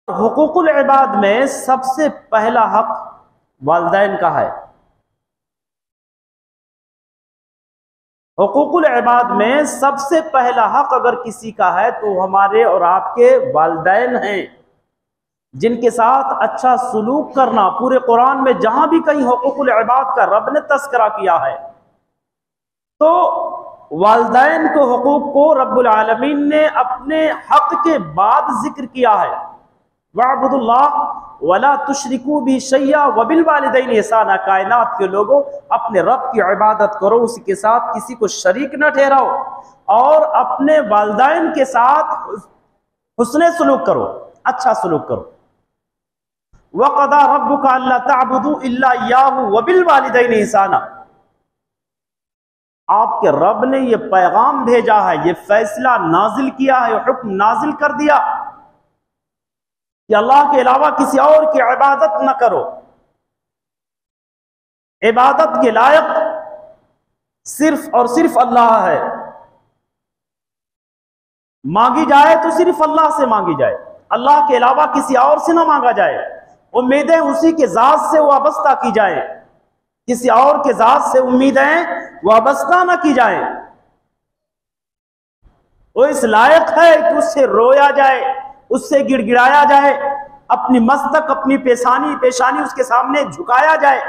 हुकूकुल इबाद में सबसे पहला हक वालिदैन का है। हुकूकुल इबाद में सबसे पहला हक अगर किसी का है तो हमारे और आपके वालिदैन हैं, जिनके साथ अच्छा सलूक करना। पूरे कुरान में जहां भी कहीं हुकूकुल इबाद का रब ने तस्करा किया है तो वालिदैन के हुकूक को रब्बुल आलमीन ने अपने हक के बाद जिक्र किया है। वअबुदुल्लाह वला तुशरिकू बि शैया वबिल वालिदैन ihसाना। कायनात के लोगों, अपने रब की इबादत करो, उसी के साथ किसी को शरीक न ठहराओ और अपने वालिदैन के साथ हुस्ने सलूक करो, अच्छा सलूक करो। वक़दा रब्बुका अल्ला तअबुदू इल्ला इय्याहु वबिल वालिदैन ihसाना। आपके रब ने यह पैगाम भेजा है, यह फैसला नाजिल किया है, हुक्म नाजिल कर दिया कि अल्लाह के अलावा किसी और की इबादत न करो। इबादत के लायक सिर्फ और सिर्फ अल्लाह है। मांगी जाए तो सिर्फ अल्लाह से मांगी जाए, अल्लाह के अलावा किसी और से ना मांगा जाए। उम्मीदें उसी के जात से वाबस्ता की जाए, किसी और के जात से उम्मीदें वाबस्ता न की जाए। वो इस लायक है कि उससे रोया जाए, उससे गिड़गिड़ाया जाए, अपनी मस्तक, अपनी पेशानी उसके सामने झुकाया जाए।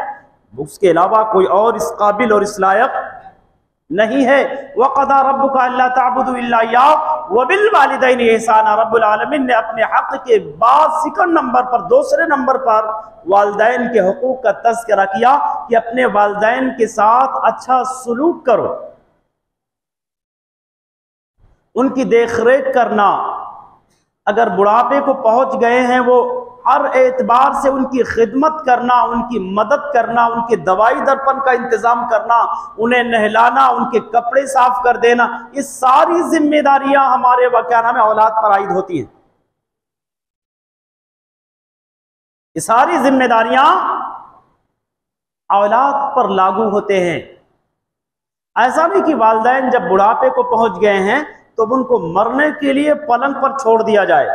उसके अलावा कोई और इस काबिल और इस लायक नहीं है। वक़दा रब्बुका अल्ला तअबुदू इल्ला इय्याहु वबिल वालिदैन ihसाना। रब्बुल आलमीन ने अपने हक के बाद सेकंड नंबर पर, दूसरे नंबर पर वालिदैन के हुकूक का तज़किरा किया कि अपने वालिदैन के साथ अच्छा सलूक करो, उनकी देखरेख करना। अगर बुढ़ापे को पहुंच गए हैं, वो हर एतबार से उनकी खिदमत करना, उनकी मदद करना, उनकी दवाई दर्पण का इंतजाम करना, उन्हें नहलाना, उनके कपड़े साफ कर देना, ये सारी जिम्मेदारियां हमारे क्या नाम है औलाद पर आयद होती हैं। ये सारी जिम्मेदारियां औलाद पर लागू होते हैं। ऐसा नहीं कि वालिदैन जब बुढ़ापे को पहुंच गए हैं तो उनको मरने के लिए पलंग पर छोड़ दिया जाए।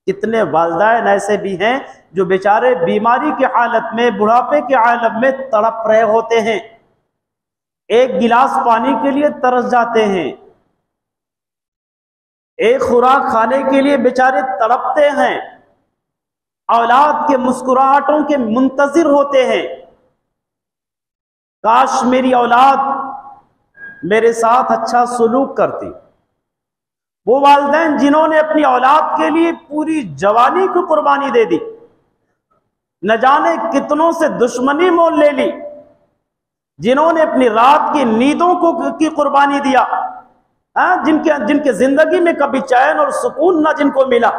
कितने वालिदैन ऐसे भी हैं जो बेचारे बीमारी की हालत में, बुढ़ापे के हालत में तड़प रहे होते हैं, एक गिलास पानी के लिए तरस जाते हैं, एक खुराक खाने के लिए बेचारे तड़पते हैं, औलाद के मुस्कुराहटों के मुंतजिर होते हैं। काश मेरी औलाद मेरे साथ अच्छा सलूक करती। वो वालिदैन जिन्होंने अपनी औलाद के लिए पूरी जवानी को कुर्बानी दे दी, न जाने कितनों से दुश्मनी मोल ले ली, जिन्होंने अपनी रात की नींदों की कुर्बानी दिया, जिनके जिंदगी में कभी चैन और सुकून न जिनको मिला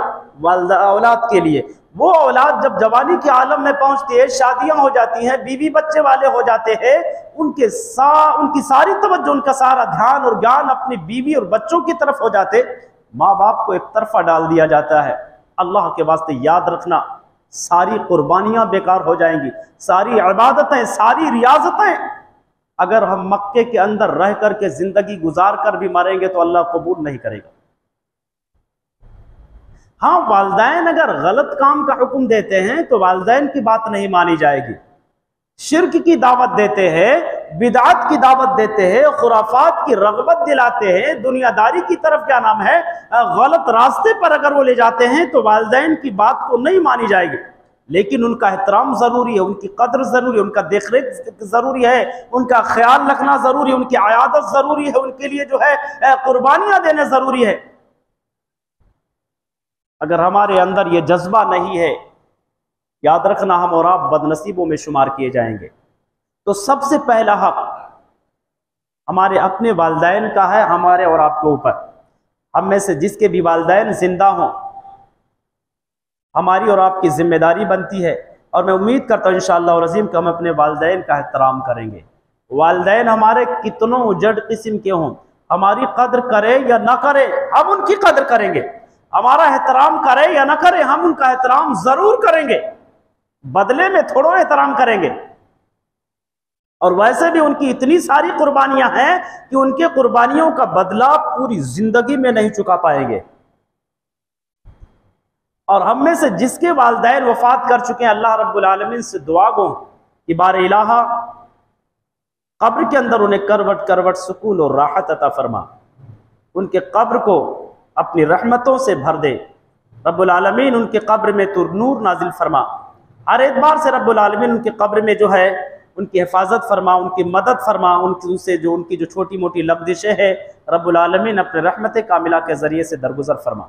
औलाद के लिए। वो औलाद जब जवानी के आलम में पहुंचती है, शादियां हो जाती हैं, बीवी बच्चे वाले हो जाते हैं, उनकी सारी तवज्जो, उनका सारा ध्यान और ज्ञान अपनी बीवी और बच्चों की तरफ हो जाते, माँ बाप को एक तरफा डाल दिया जाता है। अल्लाह के वास्ते याद रखना, सारी कुर्बानियां बेकार हो जाएंगी, सारी इबादतें, सारी रियाजतें अगर हम मक्के के अंदर रह करके जिंदगी गुजार कर भी मरेंगे तो अल्लाह कबूल नहीं करेगा। हाँ, वालिदैन अगर गलत काम का हुक्म देते हैं तो वालिदैन की बात नहीं मानी जाएगी। शिर्क की दावत देते हैं, बिदअत की दावत देते हैं, खुराफात की रगबत दिलाते हैं, दुनियादारी की तरफ क्या नाम है गलत रास्ते पर अगर वो ले जाते हैं तो वालिदैन की बात को नहीं मानी जाएगी। लेकिन उनका एहतराम जरूरी है, उनकी कद्र जरूरी है, उनका देखरेख जरूरी है, उनका ख्याल रखना जरूरी है, उनकी आयादत जरूरी है, उनके लिए जो है कुर्बानियां देने जरूरी है। अगर हमारे अंदर ये जज्बा नहीं है, याद रखना हम और आप बदनसीबों में शुमार किए जाएंगे। तो सबसे पहला हक हमारे अपने वालिदैन का है, हमारे और आपके ऊपर। हम में से जिसके भी वालिदैन जिंदा हों, हमारी और आपकी जिम्मेदारी बनती है, और मैं उम्मीद करता हूँ इंशाअल्लाह और अज़ीम कि हम अपने वालिदैन का एहतराम करेंगे। वालिदैन हमारे कितनों उजड़ किस्म के हों, हमारी कद्र करें या ना करें, हम उनकी कद्र करेंगे। हमारा एहतराम करें या ना करें, हम उनका एहतराम जरूर करेंगे, बदले में थोड़ा एहतराम करेंगे। और वैसे भी उनकी इतनी सारी कुर्बानियां हैं कि उनके कुर्बानियों का बदला पूरी जिंदगी में नहीं चुका पाएंगे। और हम में से जिसके वालिदैन वफात कर चुके हैं, अल्लाह रब्बुल आलमीन से दुआ गो कि बारे इलाहा कब्र के अंदर उन्हें करवट करवट सुकून और राहत अता फरमा, उनके कब्र को अपनी रहमतों से भर दे। रब्बुल आलमीन उनके कब्र में तू नूर नाजिल फरमा, हर एतबार से रब्बुल आलमीन उनके कब्र में जो है उनकी हिफाजत फरमा, उनकी मदद फरमा, उनसे जो उनकी जो छोटी मोटी लफ्ज़िशें हैं रब्बुल आलमीन अपने रहमत कामिला के ज़रिए से दरगुजर फरमा।